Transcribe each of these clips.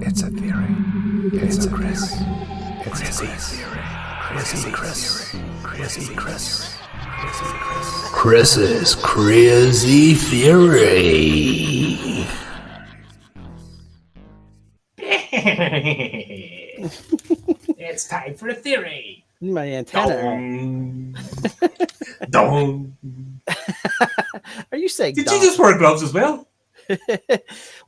It's a theory. It's a Chris. It's a theory. Chris's crazy theory. It's time for a theory. My antenna. Dong. Are you saying? Did you just wear gloves as well?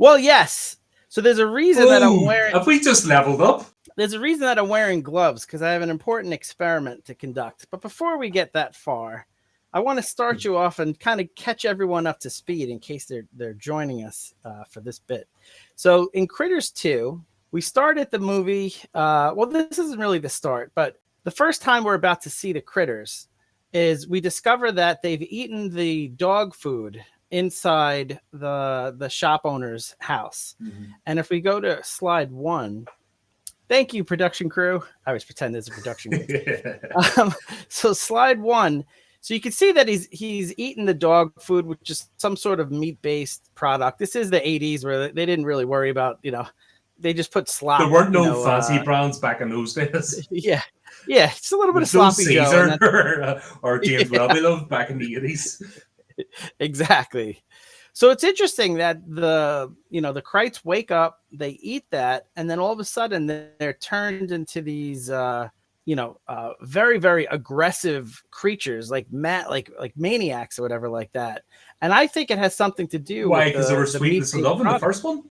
Well, yes. So there's a reason that I'm wearing. Have we just leveled up? There's a reason that I'm wearing gloves because I have an important experiment to conduct. But before we get that far, I want to start you off and kind of catch everyone up to speed in case they're joining us for this bit. So in Critters 2, we start at the movie. Well, this isn't really the start, but the first time we're about to see the critters is we discover that they've eaten the dog food inside the shop owner's house. Mm-hmm. And if we go to slide 1, thank you, production crew. I always pretend there's a production crew. So slide 1. So you can see that he's eaten the dog food, which is some sort of meat-based product. This is the 80s where they didn't really worry about, they just put slop. There weren't no fancy brands back in those days. Yeah. Yeah, it's a little bit of sloppy Caesar Joe. or James Welby back in the 80s. Exactly. So it's interesting that the Krites wake up, they eat that, and then all of a sudden they're turned into these very, very aggressive creatures like maniacs or whatever like that. And I think it has something to do with because they were sweetness and love in the first one.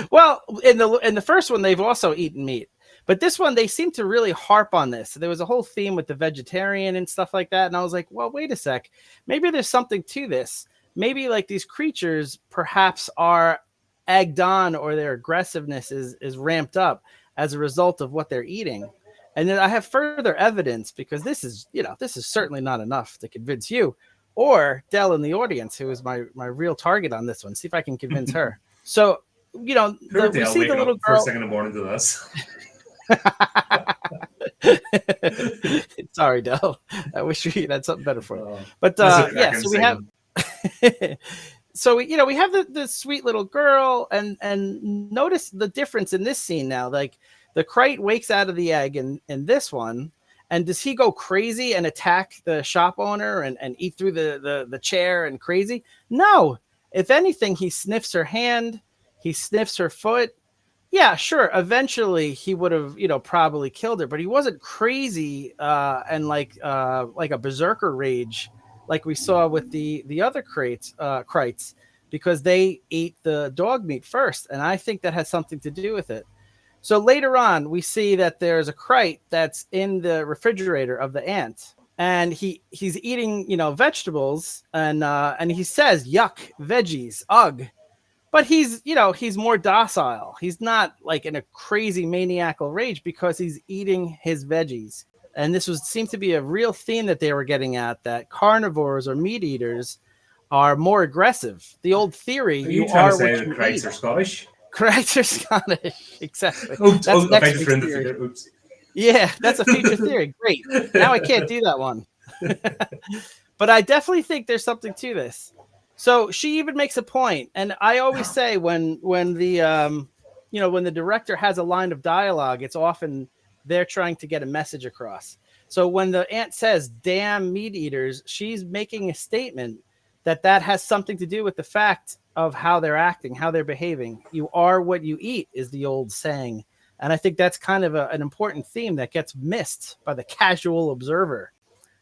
Well, in the first one they've also eaten meat. But this one, they seem to really harp on this. There was a whole theme with the vegetarian and stuff like that. And I was like, well, wait a sec. Maybe there's something to this. Maybe like these creatures perhaps are egged on or their aggressiveness is ramped up as a result of what they're eating. And then I have further evidence because this is certainly not enough to convince you or Dell in the audience, who is my real target on this one. See if I can convince her. So, we see the little girl. First thing in the morning to this. Sorry, Del. I wish we had something better for you. But so we have we have the sweet little girl and notice the difference in this scene now. Like the Krite wakes out of the egg in this one, and does he go crazy and attack the shop owner and eat through the chair and crazy? No. If anything, he sniffs her hand, he sniffs her foot. Yeah, sure. Eventually, he would have, probably killed her, but he wasn't crazy and like a berserker rage, like we saw with the other Krites, because they ate the dog meat first, and I think that has something to do with it. So later on, we see that there's a Krite that's in the refrigerator of the ant, and he's eating, vegetables, and he says, "Yuck, veggies, ugh." But he's more docile. He's not like in a crazy maniacal rage because he's eating his veggies. And this seemed to be a real theme that they were getting at, that carnivores or meat eaters are more aggressive. The old theory, are you trying to say that Krites are Scottish? Krites are Scottish, exactly. Oops, that's next week's theory. Oops. Yeah, that's a future theory. Great. Now I can't do that one. But I definitely think there's something to this. So she even makes a point, and I always say when the when the director has a line of dialogue, it's often they're trying to get a message across. So when the ant says "damn meat eaters," she's making a statement that has something to do with the fact of how they're acting, how they're behaving. You are what you eat is the old saying, and I think that's kind of an important theme that gets missed by the casual observer.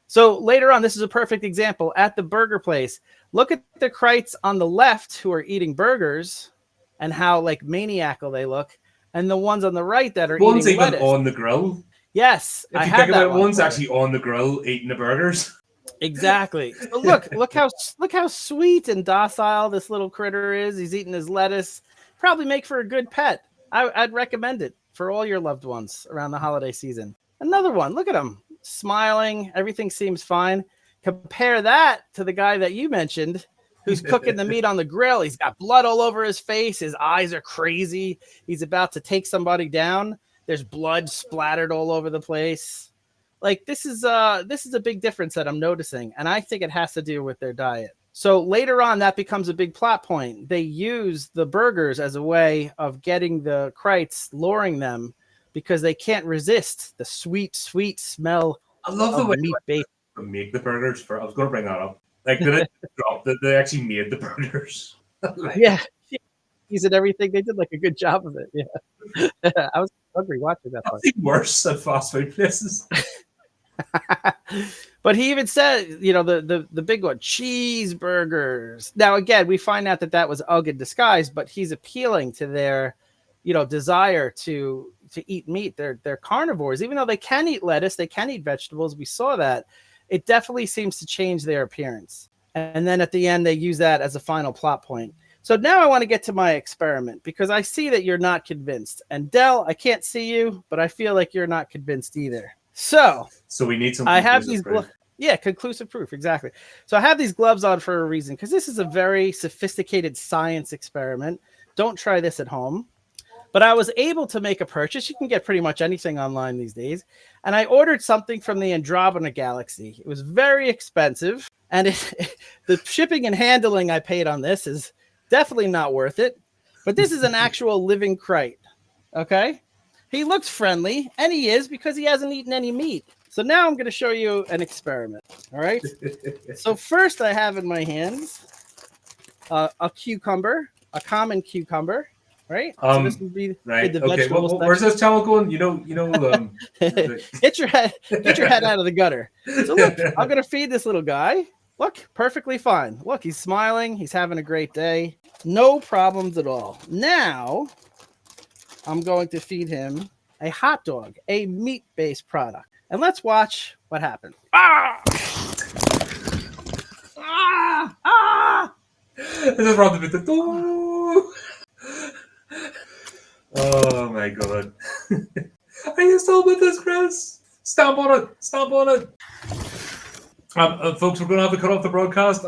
So later on, this is a perfect example at the burger place. Look at the Krites on the left who are eating burgers and how like maniacal they look. And the ones on the right that are one's eating lettuce. One's even on the grill. Yes. If you think about it, one's actually on the grill eating the burgers. Exactly. So look how sweet and docile this little critter is. He's eating his lettuce. Probably make for a good pet. I'd recommend it for all your loved ones around the holiday season. Another one. Look at him. Smiling, everything seems fine. Compare that to the guy that you mentioned who's cooking the meat on the grill. He's got blood all over his face. His eyes are crazy. He's about to take somebody down. There's blood splattered all over the place. Like this is a big difference that I'm noticing, and I think it has to do with their diet. So later on, that becomes a big plot point. They use the burgers as a way of getting the Krites, luring them, because they can't resist the sweet, sweet smell I love the of way meat bacon. they make the burgers. I was going to bring that up. Like, did it drop that they actually made the burgers? Like, Yeah, he said everything. They did like a good job of it. Yeah, I was hungry watching that part. nothing worse than fast food places. But he even said, you know, the big one, cheeseburgers. Now, again, we find out that was Ugg in disguise, but he's appealing to their, you know, desire to eat meat. They're carnivores, even though they can eat lettuce, they can eat vegetables. We saw that. It definitely seems to change their appearance. And then at the end, they use that as a final plot point. So now I want to get to my experiment, because I see that you're not convinced. And Del, I can't see you, but I feel like you're not convinced either. So we need some. I have these proof. conclusive proof, exactly. So I have these gloves on for a reason, because this is a very sophisticated science experiment. Don't try this at home. But I was able to make a purchase. You can get pretty much anything online these days. And I ordered something from the Andromeda Galaxy. It was very expensive. And the shipping and handling I paid on this is definitely not worth it. But this is an actual living Krite. Okay? He looks friendly, and he is, because he hasn't eaten any meat. So now I'm going to show you an experiment. All right? So first I have in my hands a cucumber, a common cucumber. Right? So this would be right. the Okay. vegetable Where's this channel going? You know. Get your head out of the gutter. So look, I'm gonna feed this little guy. Look, perfectly fine. Look, he's smiling. He's having a great day. No problems at all. Now, I'm going to feed him a hot dog, a meat-based product, and let's watch what happens. Ah! Ah! Ah! This is wrong with the. Oh my god. Are you still with us, Chris? Stamp on it. Stamp on it. Folks, we're going to have to cut off the broadcast.